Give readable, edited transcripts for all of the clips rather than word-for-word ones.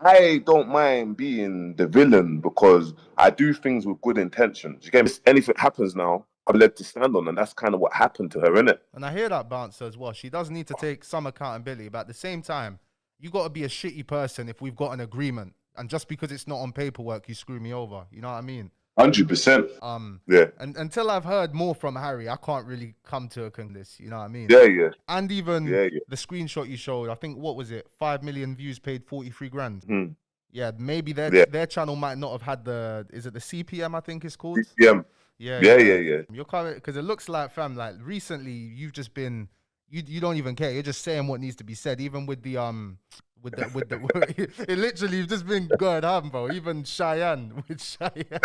I don't mind being the villain because I do things with good intentions. You get me? If anything happens now, I'm led to stand on, and that's kind of what happened to her, innit? And I hear that bouncer as well. She does need to take some accountability, but at the same time, you got to be a shitty person if we've got an agreement, and just because it's not on paperwork, you screw me over. You know what I mean? 100%. Um, Yeah, and until I've heard more from Harry, I can't really come to a conclusion. You know what I mean? yeah, yeah, And even yeah, yeah. the screenshot you showed, I think what was it? 5 million views, paid 43 grand. Hmm. Yeah, maybe Yeah. their channel might not have had the. Is it the CPM? I think it's called. Yeah, Yeah, yeah, yeah. yeah, yeah. You're coming because it looks like, fam, like recently you've just been you don't even care. You're just saying what needs to be said, even with the it literally you've just been going ham, bro. Even Cheyenne with Cheyenne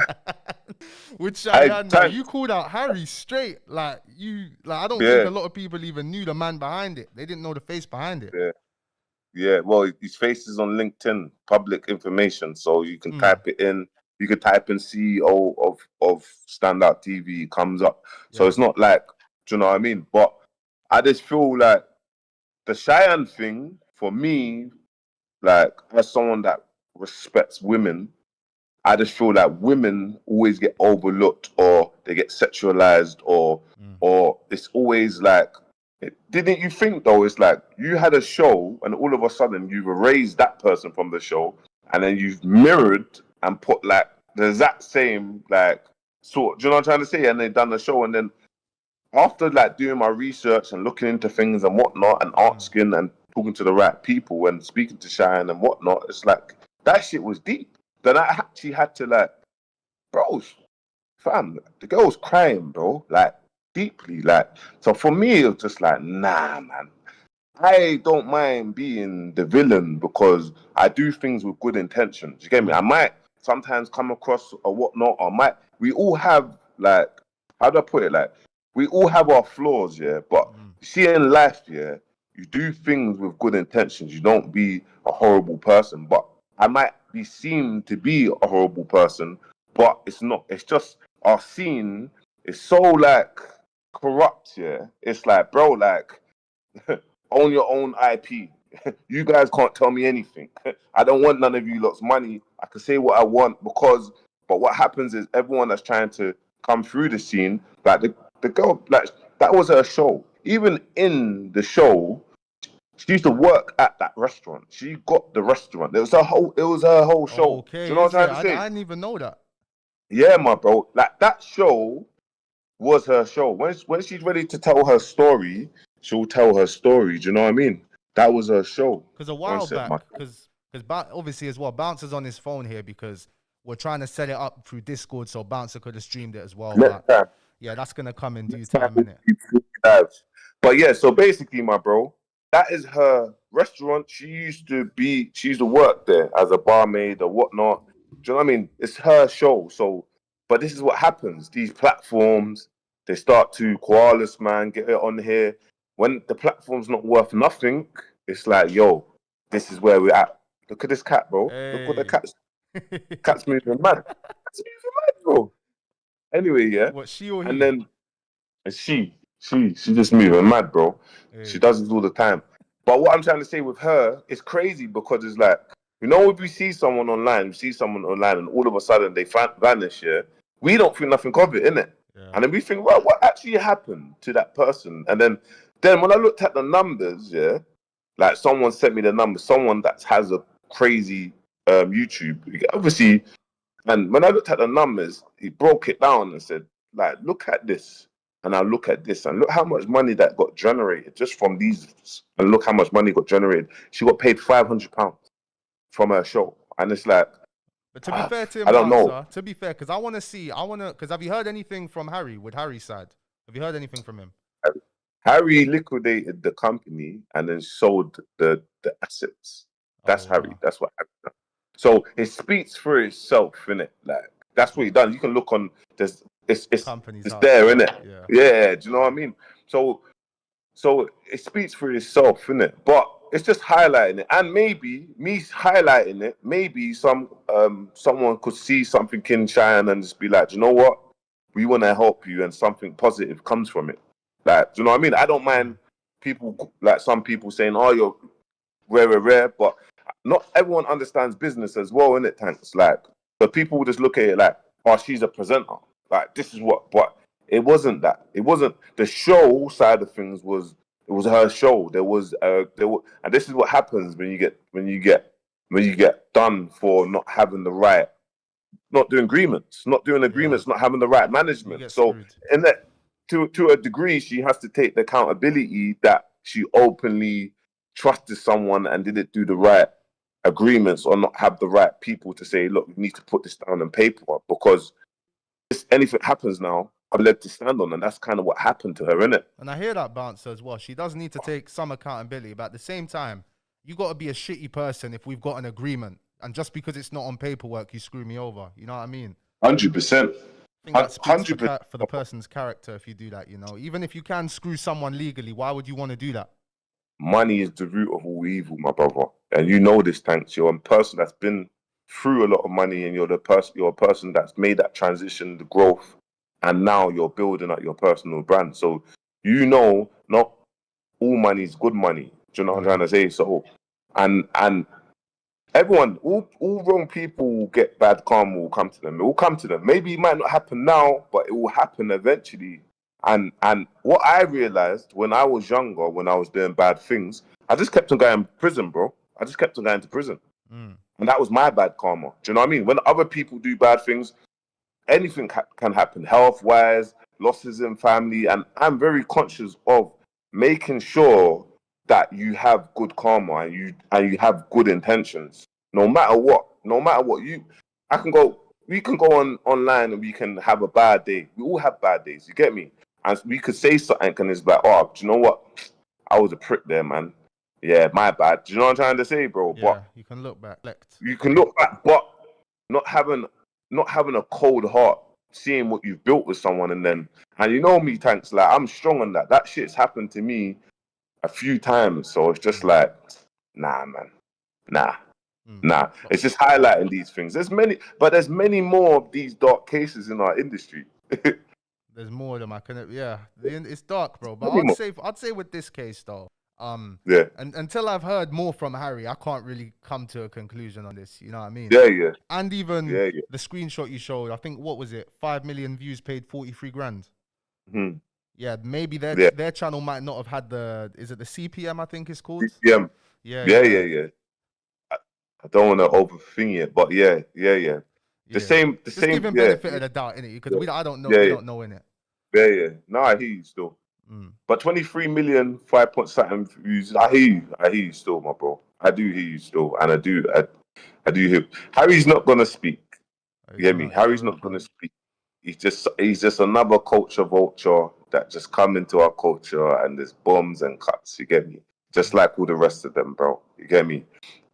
with I Cheyenne, bro. time. You called out Harry straight, I don't think Yeah, a lot of people even knew the man behind it. They didn't know the face behind it. yeah, yeah. Well, his face is on LinkedIn, public information, so you can Mm, type it in. You could type in CEO of Standout TV, it comes up. So yeah. it's not like, do you know what I mean? But I just feel like the Cheyenne thing for me, like as someone that respects women, I just feel like women always get overlooked or they get sexualized Mm. or it's always like didn't you think though it's like you had a show and all of a sudden you've erased that person from the show and then you've mirrored and put like the exact same like sort, do you know what I'm trying to say? And they done the show and then after like doing my research and looking into things and whatnot and Mm. asking and talking to the right people and speaking to Shine and whatnot, it's like that shit was deep. Then I actually had to like, bro, fam, the girl was crying, bro, like deeply, like. So for me, it was just like, nah, man. I don't mind being the villain because I do things with good intentions. You get me? I Mm. might sometimes come across or whatnot, or might. We all have like, how do I put it? Like, we all have our flaws, yeah. But Mm. see, in life, yeah, you do things with good intentions. You don't be a horrible person. But I might be seen to be a horrible person, but it's not. It's just our scene is so like corrupt, yeah. It's like, bro, like own your own IP. You guys can't tell me anything. I don't want none of you lot's money. I can say what I want because, but what happens is everyone that's trying to come through the scene, like the girl, like that was her show. Even in the show, she used to work at that restaurant. She got the restaurant. It was her whole show. Do you Okay, know what is I'm it? trying to say? I didn't even know that. Yeah, my bro. Like that show was her show. When she's ready to tell her story, she'll tell her story. Do you know what I mean? That was her show. Because a One while sec, my back, because obviously as well, Bouncer's on his phone here because we're trying to set it up through Discord so Bouncer could have streamed it as well. next But time. yeah, that's gonna come in due Next time time, we innit? keep live. But yeah, so basically, my bro, that is her restaurant. She used to work there as a barmaid or whatnot. Do you know what I mean? It's her show. So, but this is what happens. These platforms, they start to koalas, man, get it on here. When the platform's not worth nothing, it's like, yo, this is where we're at. Look at this cat, bro. Look what the Hey. cat's moving mad. Cat's moving mad, bro. Anyway, yeah. What, she or And he? then and she just moving mad, bro. She Hey. does this all the time. But what I'm trying to say with her, it's crazy because it's like, if we see someone online, and all of a sudden they vanish, yeah, we don't think nothing of it, innit? Yeah. And then we think, well, what actually happened to that person? And then when I looked at the numbers, yeah, like someone sent me the numbers, someone that has a crazy YouTube, obviously, and when I looked at the numbers, he broke it down and said, like, look at this. And I look at this and look how much money that got generated just from these. And look how much money got generated. She got paid £500 from her show. And it's like, But to be fair to I him, don't know. Bouncer, to be fair, because because have you heard anything from Harry with Harry's side? Have you heard anything from him? Harry liquidated the company and then sold the assets. That's Oh, Harry. wow. That's what Harry done. So it speaks for itself, innit? Like that's what he done. You can look on there's Company's it's house, there, yeah. innit? Yeah. Yeah, do you know what I mean? So it speaks for itself, innit? But it's just highlighting it. And maybe me highlighting it, maybe someone could see something in Cheyenne and just be like, do you know what? We want to help you and something positive comes from it. Like, do you know what I mean? I don't Mm. mind people like some people saying, "Oh, you're rare," but not everyone understands business as well, innit, Tankz? Like, but people will just look at it like, oh, she's a presenter. Like, this is what, but it wasn't that. It wasn't the show side of things. It was her show. And this is what happens when you get done for not having the right, not doing agreements, not having the right management. So, screwed. in that, to a degree, she has to take the accountability that she openly trusted someone and didn't do the right agreements or not have the right people to say, look, we need to put this down on paper, because if anything happens now, I've led to stand on, and that's kind of what happened to her, innit? And I hear that bouncer as well. She does need to take some accountability, but at the same time, you got to be a shitty person if we've got an agreement, and just because it's not on paperwork, you screw me over. You know what I mean? 100%. I think that speaks for the person's character if you do that. You know, even if you can screw someone legally, why would you want to do that? Money is the root of all evil, my brother, and you know this, Tankz. You're a person that's been through a lot of money, and you're a person that's made that transition, the growth, and now you're building up your personal brand. So you know, not all money is good money. Do you know what I'm trying to say? So, and everyone, all wrong people will get bad karma, will come to them. It will come to them. Maybe it might not happen now, but it will happen eventually. And what I realized when I was younger, when I was doing bad things, I just kept on going to prison, bro. I just kept on going to prison. And that was my bad karma. Do you know what I mean? When other people do bad things, anything can happen, health-wise, losses in family. And I'm very conscious of making sure that you have good karma and you have good intentions. No matter what, we can go online and we can have a bad day. We all have bad days, you get me? And we could say something and it's like, oh, do you know what? I was a prick there, man. Yeah, my bad. Do you know what I'm trying to say, bro? Yeah, but you can look back. You can look back, but not having a cold heart, seeing what you've built with someone, and you know me, Tankz, like I'm strong on that. That shit's happened to me a few times, so it's just like, nah, man, nah. It's just highlighting these things. There's many more of these dark cases in our industry. There's more of them. It's dark, bro. But I'd say with this case though, yeah. And until I've heard more from Harry, I can't really come to a conclusion on this. You know what I mean? Yeah. And even the screenshot you showed, I think, what was it? 5 million views, paid 43 grand. Mm-hmm. Yeah, maybe their channel might not have had is it the CPM? I think it's called. CPM. Yeah. I don't want to overthink it, but yeah. The same. Just give him benefit of the doubt, innit? Because we don't know innit? Yeah. No, I hear you still. But 23 million, 5 point something views. I hear you still, my bro. I do hear you still, and I do hear. Harry's not gonna speak. You hear me? Harry's not gonna speak. He's just another culture vulture that just come into our culture, and there's bombs and cuts. You get me? Just like all the rest of them, bro. You get me?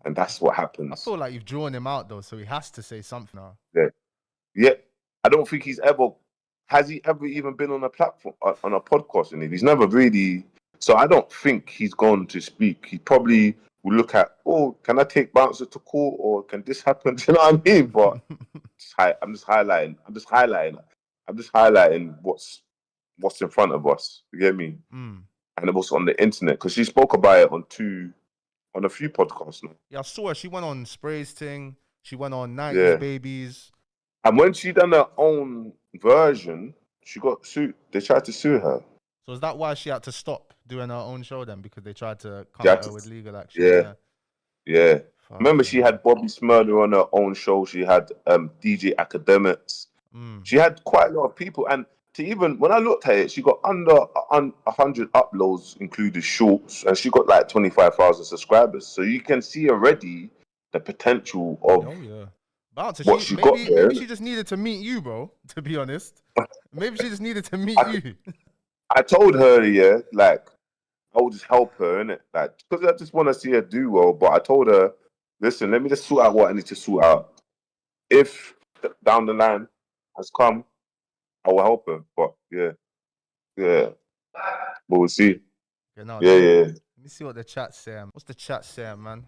And that's what happens. I feel like you've drawn him out though, so he has to say something now. Yeah. I don't think has he ever even been on a platform, on a podcast? And he's never really. So I don't think he's going to speak. He probably will look at, oh, can I take bouncer to court, or can this happen? Do you know what I mean? But I'm just highlighting what's in front of us. You get me? And it was on the internet, because she spoke about it on a few podcasts now. Yeah, I saw her. She went on Spray's thing. She went on 90s Babies. And when she done her own version, she got sued. They tried to sue her. So is that why she had to stop doing her own show then? Because they tried to come at her with legal action? Yeah. Remember, she had Bobby Smurder on her own show. She had DJ Academics. She had quite a lot of people. And when I looked at it, she got under 100 uploads, including shorts, and she got like 25,000 subscribers. So you can see already the potential of maybe she just needed to meet you, bro, to be honest. Maybe she just needed to meet you. I told her, like, I will just help her, innit? Like, because I just want to see her do well. But I told her, listen, let me just sort out what I need to sort out. If down the line has come, I will help her. But yeah. But we'll see. Let me see what the chat's saying. What's the chat saying, man?